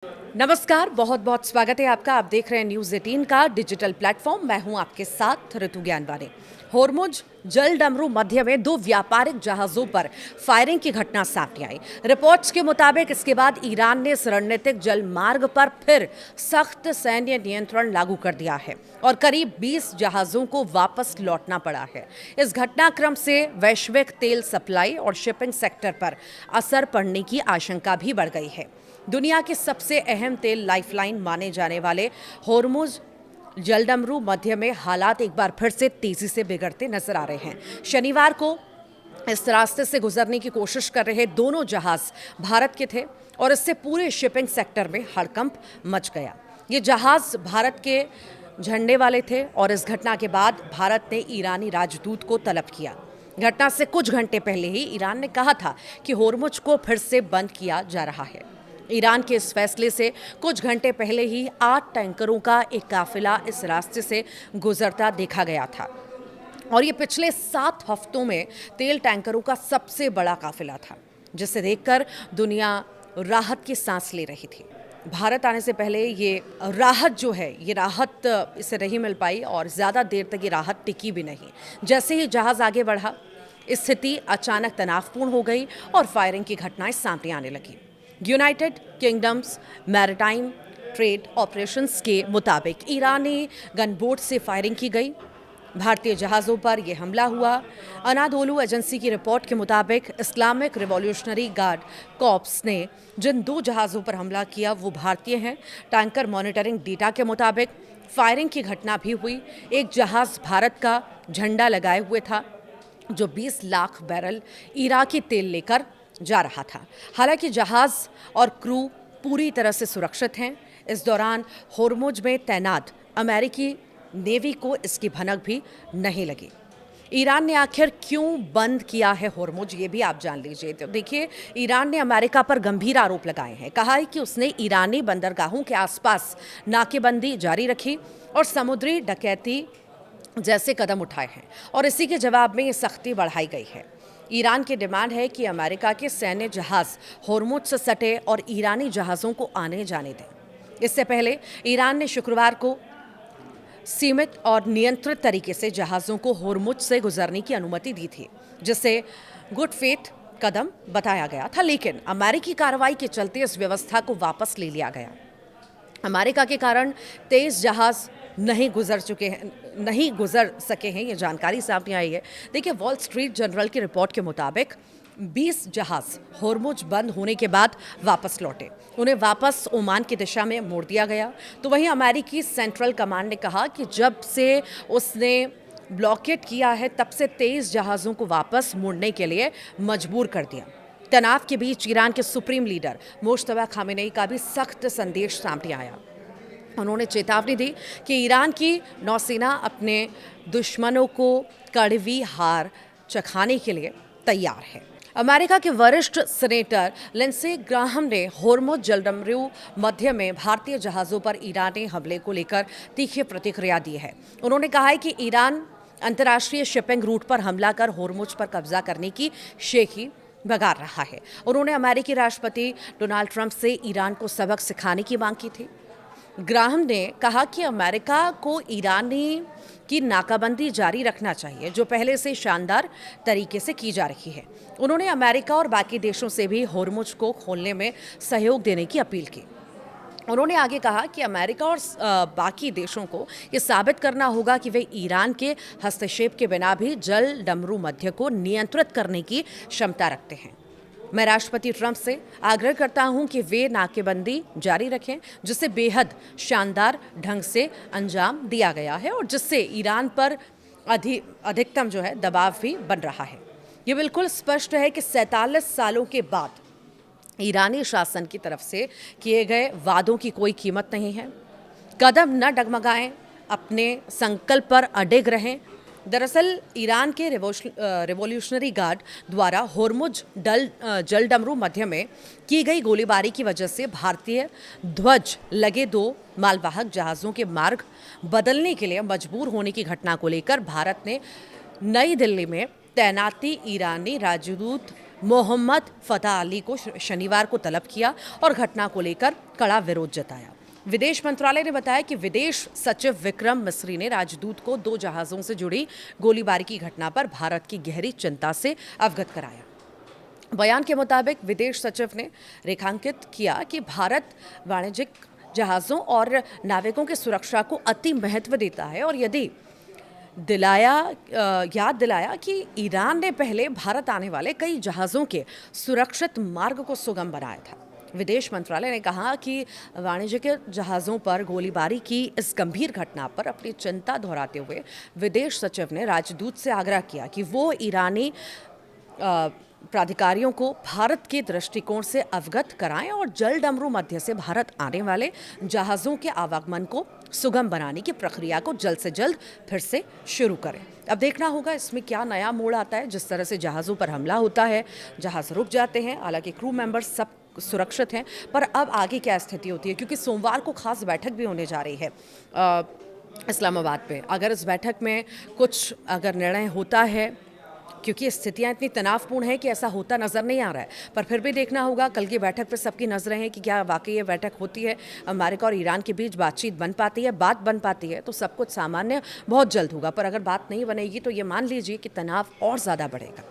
नमस्कार, बहुत बहुत स्वागत है आपका। आप देख रहे हैं न्यूज़ 18 का डिजिटल प्लेटफॉर्म। मैं हूं आपके साथ ऋतु ज्ञानवानी। होर्मुज जल डमरू मध्य में दो व्यापारिक जहाज़ों पर फायरिंग की घटना सामने आई। रिपोर्ट्स के मुताबिक इसके बाद ईरान ने इस रणनीतिक जल मार्ग पर फिर सख्त सैन्य नियंत्रण लागू कर दिया है और करीब 20 जहाज़ों को वापस लौटना पड़ा है। इस घटनाक्रम से वैश्विक तेल सप्लाई और शिपिंग सेक्टर पर असर पड़ने की आशंका भी बढ़ गई है। दुनिया की सबसे अहम तेल लाइफलाइन माने जाने वाले होर्मुज जलडमरू मध्य में हालात एक बार फिर से तेजी से बिगड़ते नजर आ रहे हैं। शनिवार को इस रास्ते से गुजरने की कोशिश कर रहे दोनों जहाज भारत के थे और इससे पूरे शिपिंग सेक्टर में हड़कंप मच गया। ये जहाज भारत के झंडे वाले थे और इस घटना के बाद भारत ने ईरानी राजदूत को तलब किया। घटना से कुछ घंटे पहले ही ईरान ने कहा था कि होर्मुज को फिर से बंद किया जा रहा है। ईरान के इस फैसले से कुछ घंटे पहले ही 8 टैंकरों का एक काफिला इस रास्ते से गुजरता देखा गया था और ये पिछले 7 हफ्तों में तेल टैंकरों का सबसे बड़ा काफिला था, जिसे देखकर दुनिया राहत की सांस ले रही थी। भारत आने से पहले ये राहत इसे नहीं मिल पाई और ज़्यादा देर तक ये राहत टिकी भी नहीं। जैसे ही जहाज़ आगे बढ़ा, स्थिति अचानक तनावपूर्ण हो गई और फायरिंग की घटनाएं सामने आने लगी। United kingdoms maritime trade operations के मुताबिक ईरानी गनबोट से फायरिंग की गई। भारतीय जहाज़ों पर यह हमला हुआ। अनादोलू एजेंसी की रिपोर्ट के मुताबिक इस्लामिक रिवॉल्यूशनरी गार्ड कॉर्प्स ने जिन 2 जहाज़ों पर हमला किया वो भारतीय हैं। टैंकर मॉनिटरिंग डेटा के मुताबिक फायरिंग की घटना भी हुई। एक जहाज़ भारत का झंडा लगाए हुए था जो 20 लाख बैरल इराकी तेल लेकर जा रहा था। हालांकि जहाज और क्रू पूरी तरह से सुरक्षित हैं। इस दौरान होर्मुज में तैनात अमेरिकी नेवी को इसकी भनक भी नहीं लगी। ईरान ने आखिर क्यों बंद किया है होर्मुज, ये भी आप जान लीजिए। तो देखिए, ईरान ने अमेरिका पर गंभीर आरोप लगाए हैं। कहा है कि उसने ईरानी बंदरगाहों के आसपास नाकेबंदी जारी रखी और समुद्री डकैती जैसे कदम उठाए हैं और इसी के जवाब में ये सख्ती बढ़ाई गई है। ईरान की डिमांड है कि अमेरिका के सैन्य जहाज होर्मुज से सटे और ईरानी जहाज़ों को आने जाने दें। इससे पहले ईरान ने शुक्रवार को सीमित और नियंत्रित तरीके से जहाज़ों को होर्मुज से गुजरने की अनुमति दी थी, जिसे गुड फेथ कदम बताया गया था। लेकिन अमेरिकी कार्रवाई के चलते इस व्यवस्था को वापस ले लिया गया। अमेरिका के कारण 23 जहाज़ नहीं गुजर सके हैं, ये जानकारी सामने आई है। देखिए, वॉल स्ट्रीट जर्नल की रिपोर्ट के मुताबिक 20 जहाज़ होर्मुज बंद होने के बाद वापस लौटे। उन्हें वापस ओमान की दिशा में मोड़ दिया गया। तो वहीं अमेरिकी सेंट्रल कमांड ने कहा कि जब से उसने ब्लॉकेट किया है तब से 23 जहाज़ों को वापस मुड़ने के लिए मजबूर कर दिया। तनाव के बीच ईरान के सुप्रीम लीडर मुश्तबा खामेनेई का भी सख्त संदेश सामने आया। उन्होंने चेतावनी दी कि ईरान की नौसेना अपने दुश्मनों को कड़वी हार चखाने के लिए तैयार है। अमेरिका के वरिष्ठ सीनेटर लिंडसे ग्राहम ने होर्मुज जलडमरू मध्य में भारतीय जहाज़ों पर ईरानी हमले को लेकर तीखी प्रतिक्रिया दी है। उन्होंने कहा है कि ईरान अंतर्राष्ट्रीय शिपिंग रूट पर हमला कर होर्मुज पर कब्जा करने की शेखी बगार रहा है। उन्होंने अमेरिकी राष्ट्रपति डोनाल्ड ट्रंप से ईरान को सबक सिखाने की मांग की थी। ग्राहम ने कहा कि अमेरिका को ईरानी की नाकाबंदी जारी रखना चाहिए, जो पहले से शानदार तरीके से की जा रही है। उन्होंने अमेरिका और बाकी देशों से भी होर्मुज को खोलने में सहयोग देने की अपील की। उन्होंने आगे कहा कि अमेरिका और बाकी देशों को ये साबित करना होगा कि वे ईरान के हस्तक्षेप के बिना भी जल डमरू मध्य को नियंत्रित करने की क्षमता रखते हैं। मैं राष्ट्रपति ट्रंप से आग्रह करता हूं कि वे नाकेबंदी जारी रखें, जिसे बेहद शानदार ढंग से अंजाम दिया गया है और जिससे ईरान पर अधिकतम दबाव भी बन रहा है। ये बिल्कुल स्पष्ट है कि 47 सालों के बाद ईरानी शासन की तरफ से किए गए वादों की कोई कीमत नहीं है। कदम न डगमगाएं, अपने संकल्प पर अडिग रहें। दरअसल ईरान के रिवॉल्यूशनरी गार्ड द्वारा होर्मुज जलडमरू मध्य में की गई गोलीबारी की वजह से भारतीय ध्वज लगे 2 मालवाहक जहाज़ों के मार्ग बदलने के लिए मजबूर होने की घटना को लेकर भारत ने नई दिल्ली में तैनाती ईरानी राजदूत मोहम्मद फतह अली को शनिवार को तलब किया और घटना को लेकर कड़ा विरोध जताया। विदेश मंत्रालय ने बताया कि विदेश सचिव विक्रम मिस्री ने राजदूत को 2 जहाज़ों से जुड़ी गोलीबारी की घटना पर भारत की गहरी चिंता से अवगत कराया। बयान के मुताबिक विदेश सचिव ने रेखांकित किया कि भारत वाणिज्यिक जहाज़ों और नाविकों की सुरक्षा को अति महत्व देता है और याद दिलाया कि ईरान ने पहले भारत आने वाले कई जहाज़ों के सुरक्षित मार्ग को सुगम बनाया था। विदेश मंत्रालय ने कहा कि वाणिज्यिक जहाज़ों पर गोलीबारी की इस गंभीर घटना पर अपनी चिंता दोहराते हुए विदेश सचिव ने राजदूत से आग्रह किया कि वो ईरानी प्राधिकारियों को भारत के दृष्टिकोण से अवगत कराएं और जलडमरू मध्य से भारत आने वाले जहाज़ों के आवागमन को सुगम बनाने की प्रक्रिया को जल्द से जल्द फिर से शुरू करें। अब देखना होगा इसमें क्या नया मोड़ आता है। जिस तरह से जहाज़ों पर हमला होता है, जहाज़ रुक जाते हैं, हालांकि क्रू मेंबर्स सब सुरक्षित हैं, पर अब आगे क्या स्थिति होती है, क्योंकि सोमवार को खास बैठक भी होने जा रही है इस्लामाबाद पे। अगर इस बैठक में कुछ अगर निर्णय होता है, क्योंकि स्थितियां इतनी तनावपूर्ण है कि ऐसा होता नज़र नहीं आ रहा है, पर फिर भी देखना होगा कल की बैठक पर सबकी नज़रें हैं कि क्या वाकई ये बैठक होती है, अमेरिका और ईरान के बीच बातचीत बन पाती है, बात बन पाती है तो सब कुछ सामान्य बहुत जल्द होगा। पर अगर बात नहीं बनेगी तो ये मान लीजिए कि तनाव और ज़्यादा बढ़ेगा।